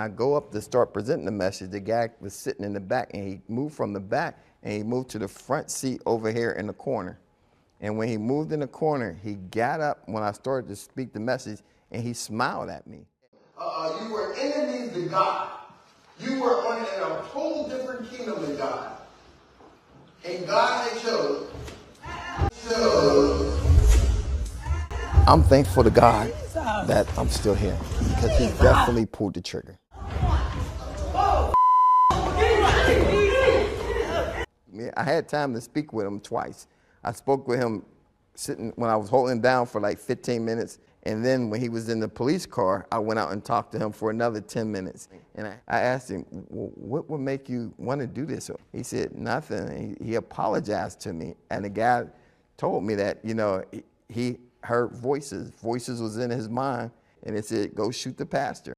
I go up to start presenting the message. The guy was sitting in the back, and he moved from the back, and he moved to the front seat over here in the corner. And when he moved in the corner, he got up when I started to speak the message, and he smiled at me. You were enemies to God. You were in a whole different kingdom than God. And God had chose. I'm thankful to God that I'm still here, because he definitely pulled the trigger. I had time to speak with him twice. I spoke with him sitting when I was holding him down for like 15 minutes. And then when he was in the police car, I went out and talked to him for another 10 minutes. And I asked him, well, what would make you want to do this? He said, nothing. He apologized to me. And the guy told me that, you know, he heard voices. Voices was in his mind. And it said, go shoot the pastor.